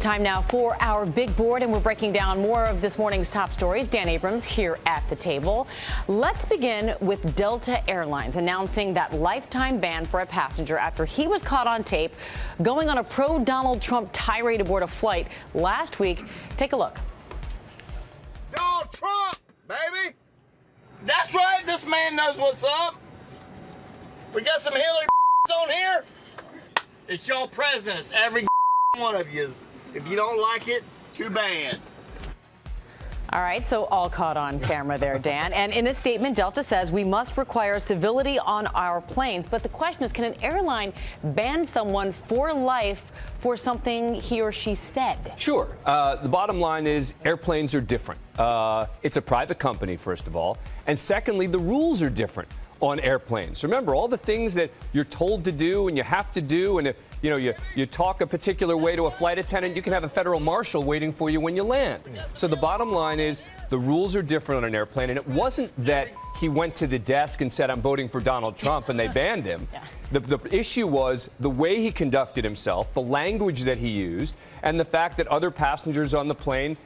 Time now for our big board, and we're breaking down more of this morning's top stories. Dan Abrams here at the table. Let's begin with Delta Airlines announcing that lifetime ban for a passenger after he was caught on tape going on a pro-Donald Trump tirade aboard a flight last week. Take a look. Donald Trump, baby. That's right. This man knows what's up. We got some Hillary on here. It's your presidents, every one of you. If you don't like it, too bad. All right, so all caught on camera there, Dan. And in a statement, Delta says we must require civility on our planes. But the question is, can an airline ban someone for life for something he or she said? Sure. The bottom line is airplanes are different. It's a private company, first of all. And secondly, the rules are different on airplanes. Remember, all the things that you're told to do and you have to do, and if you talk a particular way to a flight attendant, you can have a federal marshal waiting for you when you land. So the bottom line is the rules are different on an airplane, and it wasn't that he went to the desk and said, I'm voting for Donald Trump, and they banned him. The issue was the way he conducted himself, the language that he used, and the fact that other passengers on the plane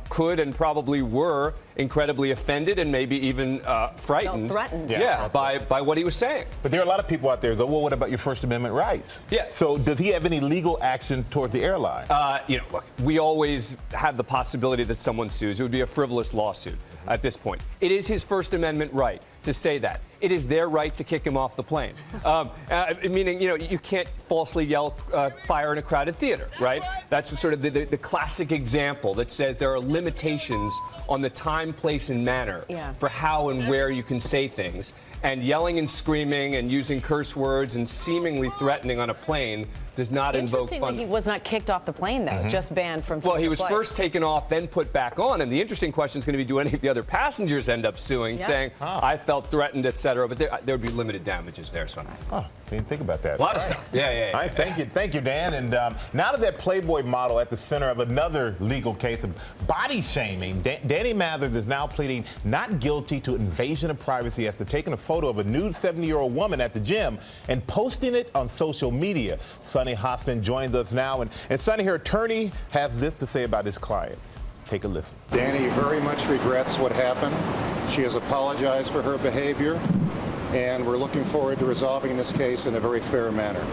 could and probably were incredibly offended and maybe even frightened. Threatened. By what he was saying. But there are a lot of people out there who go, well, what about your First Amendment rights? Yeah. So does he have any legal action toward the airline? Look, we always have the possibility that someone sues. It would be a frivolous lawsuit at this point. It is his First Amendment right to say that. It is their right to kick him off the plane. Meaning, you can't falsely yell fire in a crowded theater, right? That's sort of the classic example that says there are limitations on the time, place, and manner for how and where you can say things. And yelling and screaming and using curse words and seemingly threatening on a plane does not invoke fun. Interestingly, he was not kicked off the plane, though, just banned from future Well, he was flights. first taken off, then put back on. And the interesting question is going to be, do any of the other passengers end up suing, saying, I felt threatened, et cetera? But there would be limited damages there, so Didn't think about that. a lot of stuff. Yeah. All right, thank you, Dan. And now that Playboy model at the center of another legal case of body shaming, Danny Mathers is now pleading not guilty to invasion of privacy after taking a photo of a nude 70-year-old woman at the gym and posting it on social media. Sonny Hostin joins us now. And Sonny, her attorney has this to say about his client. Take a listen. Danny very much regrets what happened. She has apologized for her behavior, and we're looking forward to resolving this case in a very fair manner.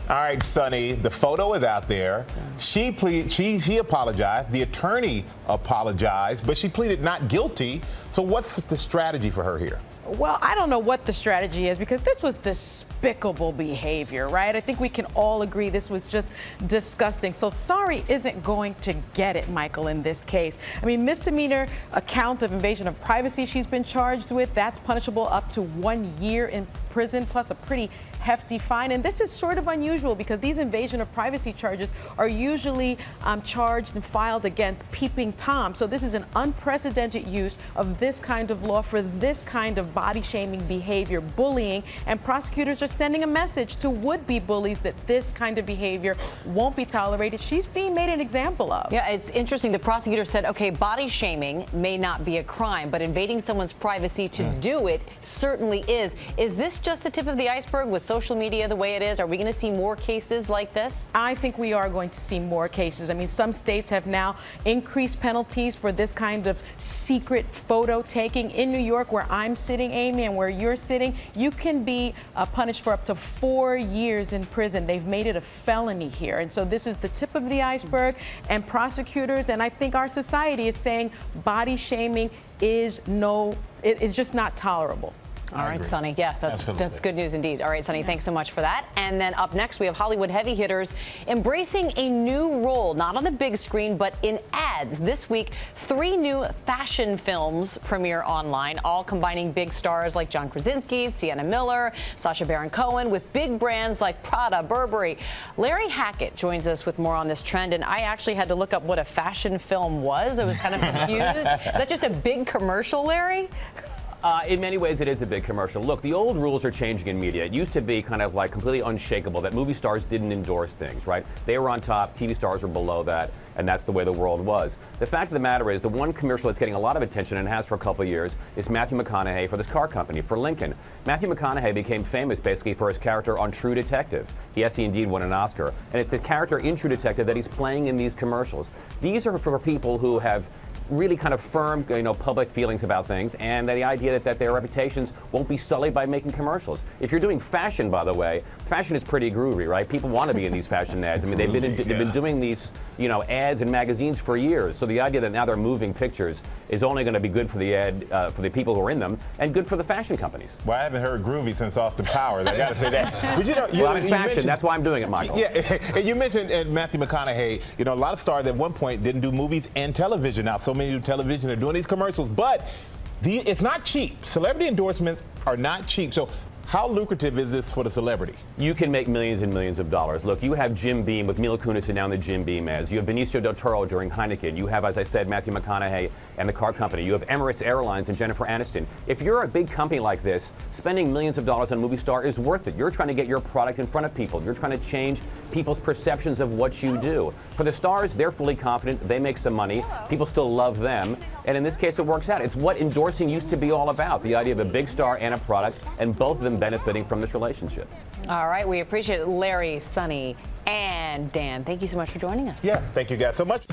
All right, Sonny, the photo is out there. She apologized. The attorney apologized, but she pleaded not guilty. So what's the strategy for her here? Well, I don't know what the strategy is, because this was despicable behavior, right? I think we can all agree this was just disgusting. So sorry isn't going to get it, Michael, in this case. I mean, misdemeanor account of invasion of privacy she's been charged with, that's punishable up to 1 year in prison, plus a pretty hefty fine. And this is sort of unusual because these invasion of privacy charges are usually charged and filed against peeping Tom. So this is an unprecedented use of this kind of law for this kind of body shaming behavior, bullying, and prosecutors are sending a message to would-be bullies that this kind of behavior won't be tolerated. She's being made an example of. Yeah, it's interesting. The prosecutor said, okay, body shaming may not be a crime, but invading someone's privacy to do it certainly is. Is this just the tip of the iceberg with social media the way it is? Are we going to see more cases like this? I think we are going to see more cases. I mean, some states have now increased penalties for this kind of secret photo taking. In New York, where I'm sitting, Amy, and where you're sitting, you can be punished for up to 4 years in prison. They've made it a felony here. And so this is the tip of the iceberg, and prosecutors and I think our society is saying body shaming is just not tolerable. All right, Sonny. Yeah, that's good news indeed. All right, Sonny, thanks so much for that. And then up next, we have Hollywood heavy hitters embracing a new role, not on the big screen, but in ads. This week, 3 new fashion films premiere online, all combining big stars like John Krasinski, Sienna Miller, Sacha Baron Cohen, with big brands like Prada, Burberry. Larry Hackett joins us with more on this trend, and I actually had to look up what a fashion film was. I was kind of confused. Is that just a big commercial, Larry? In many ways, it is a big commercial. Look, the old rules are changing in media. It used to be kind of like completely unshakable that movie stars didn't endorse things, right? They were on top, TV stars were below that, and that's the way the world was. The fact of the matter is, the one commercial that's getting a lot of attention, and has for a couple of years, is Matthew McConaughey for this car company, for Lincoln. Matthew McConaughey became famous basically for his character on True Detective. Yes, he indeed won an Oscar. And it's the character in True Detective that he's playing in these commercials. These are for people who have really kind of firm, public feelings about things, and the idea that their reputations won't be sullied by making commercials. If you're doing fashion, by the way, fashion is pretty groovy, right? People want to be in these fashion ads. I mean, they've been doing these, ads in magazines for years. So the idea that now they're moving pictures is only going to be good for the ad, for the people who are in them, and good for the fashion companies. Well, I haven't heard groovy since Austin Powers. I got to say that. But well, I'm in fashion. That's why I'm doing it, Michael. Yeah, and you mentioned Matthew McConaughey. A lot of stars at one point didn't do movies and television. Now, so many do television are doing these commercials, but it's not cheap. Celebrity endorsements are not cheap. So how lucrative is this for the celebrity? You can make millions and millions of dollars. Look, you have Jim Beam with Mila Kunis and now the Jim Beam ads. You have Benicio del Toro during Heineken. You have, as I said, Matthew McConaughey and the car company. You have Emirates Airlines and Jennifer Aniston. If you're a big company like this, spending millions of dollars on a movie star is worth it. You're trying to get your product in front of people. You're trying to change people's perceptions of what you do. For the stars, they're fully confident. They make some money. People still love them. And in this case, it works out. It's what endorsing used to be all about, the idea of a big star and a product, and both of them benefiting from this relationship. All right, we appreciate it. Larry, Sonny, and Dan, thank you so much for joining us. Yeah, thank you guys so much.